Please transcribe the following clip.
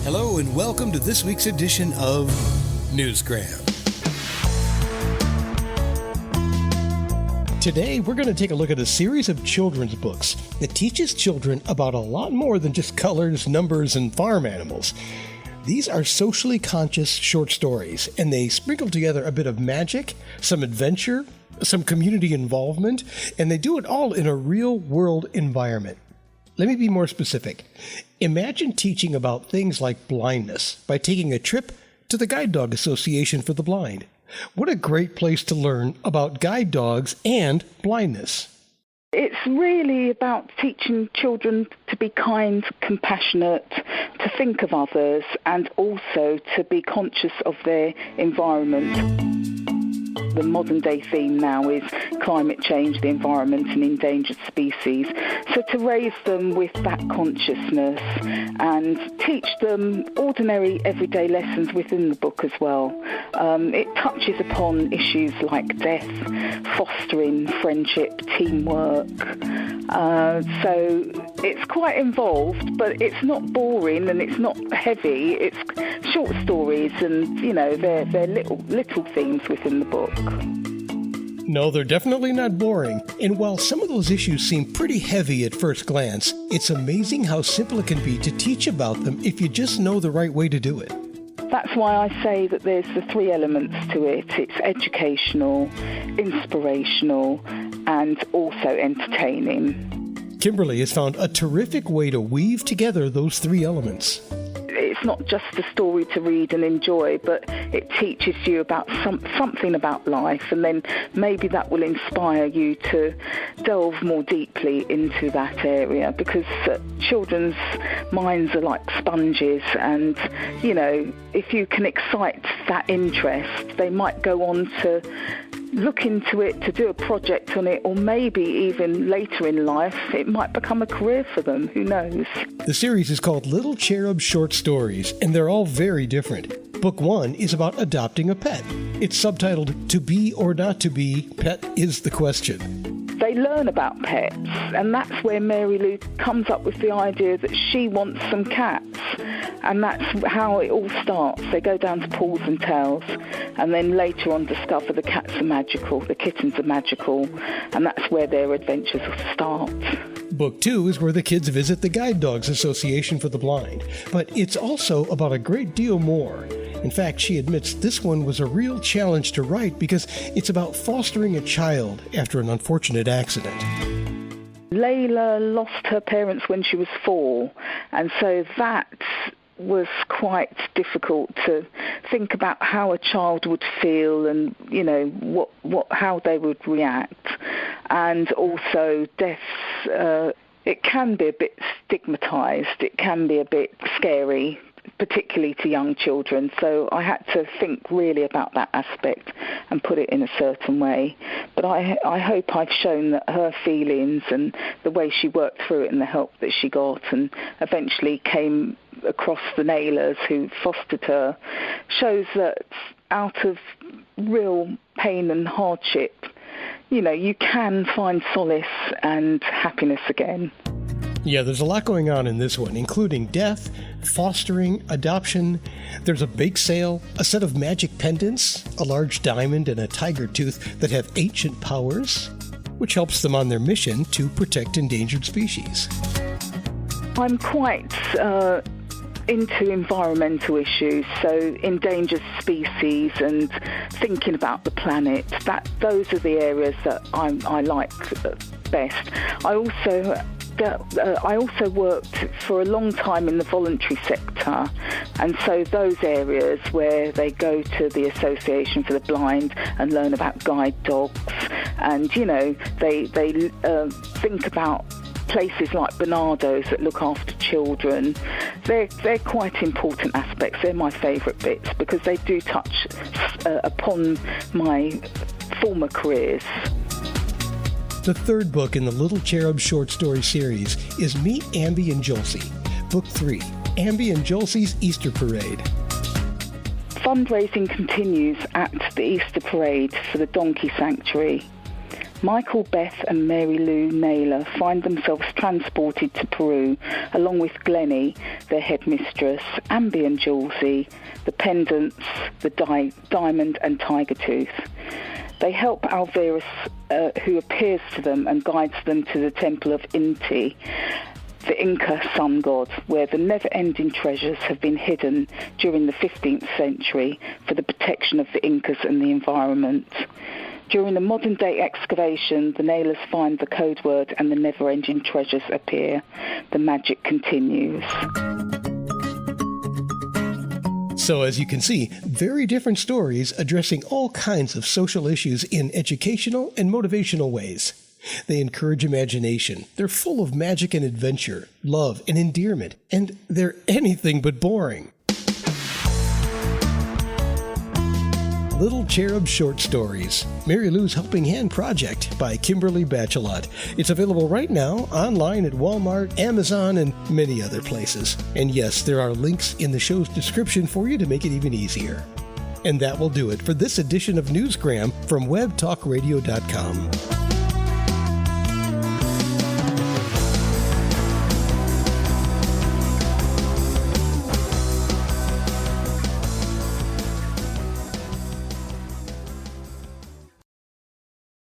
Hello and welcome to this week's edition of Newsgram. Today, we're going to take a look at a series of children's books that teaches children about a lot more than just colors, numbers, and farm animals. These are socially conscious short stories, and they sprinkle together a bit of magic, some adventure, some community involvement, and they do it all in a real-world environment. Let me be more specific. Imagine teaching about things like blindness by taking a trip to the Guide Dog Association for the Blind. What a great place to learn about guide dogs and blindness. It's really about teaching children to be kind, compassionate, to think of others, and also to be conscious of their environment. The modern day theme now is climate change, the environment and endangered species. So to raise them with that consciousness and teach them ordinary everyday lessons within the book as well. It touches upon issues like death, fostering friendship, teamwork. So it's quite involved, but it's not boring and it's not heavy. It's short stories and, they're little themes within the book. No, they're definitely not boring. And while some of those issues seem pretty heavy at first glance, it's amazing how simple it can be to teach about them if you just know the right way to do it. That's why I say that there's the three elements to it. It's educational, inspirational, and also entertaining. Kimberly has found a terrific way to weave together those three elements. It's not just a story to read and enjoy, but it teaches you about something about life, and then maybe that will inspire you to delve more deeply into that area, because children's minds are like sponges, and, if you can excite that interest, they might go on to look into it, to do a project on it, or maybe even later in life, it might become a career for them. Who knows? The series is called Little Cherubs Short Stories, and they're all very different. Book 1 is about adopting a pet. It's subtitled To Be or Not to Be, Pet is the Question. They learn about pets, and that's where Mary Lou comes up with the idea that she wants some cats, and that's how it all starts. They go down to Paws and Tails, and then later on discover the cats are magical, the kittens are magical, and that's where their adventures will start. Book 2 is where the kids visit the Guide Dogs Association for the Blind, but it's also about a great deal more. In fact, she admits this one was a real challenge to write because it's about fostering a child after an unfortunate accident. Layla lost her parents when she was 4, and so that was quite difficult to think about how a child would feel and, how they would react. And also deaths, it can be a bit stigmatized, it can be a bit scary, particularly to young children. So I had to think really about that aspect and put it in a certain way. But I hope I've shown that her feelings and the way she worked through it and the help that she got and eventually came across the Nailers who fostered her shows that out of real pain and hardship, you can find solace and happiness again. Yeah, there's a lot going on in this one, including death, fostering, adoption. There's a bake sale, a set of magic pendants, a large diamond, and a tiger tooth that have ancient powers, which helps them on their mission to protect endangered species. I'm quite into environmental issues, so endangered species and thinking about the planet. Those are the areas that I like best. I also worked for a long time in the voluntary sector, and so those areas where they go to the Association for the Blind and learn about guide dogs, and they think about places like Bernardo's that look after children. They're quite important aspects. They're my favourite bits because they do touch upon my former careers. The third book in the Little Cherubs Short Story series is Meet Ambi and Jolsie, Book 3, Ambi and Jolsie's Easter Parade. Fundraising continues at the Easter Parade for the Donkey Sanctuary. Michael, Beth and Mary Lou Naylor find themselves transported to Peru, along with Glennie, their headmistress, Amby and Julesy, the Pendants, the Diamond and Tiger Tooth. They help Alvarez, who appears to them and guides them to the temple of Inti, the Inca sun god, where the never-ending treasures have been hidden during the 15th century for the protection of the Incas and the environment. During the modern-day excavation, the Naylors find the code word and the never-ending treasures appear. The magic continues. So as you can see, very different stories addressing all kinds of social issues in educational and motivational ways. They encourage imagination. They're full of magic and adventure, love and endearment, and they're anything but boring. Little Cherubs Short Stories, Mary Lou's Helping Hand Project by Kimberly Bachelot. It's available right now online at Walmart, Amazon, and many other places. And yes, there are links in the show's description for you to make it even easier. And that will do it for this edition of Newsgram from webtalkradio.com.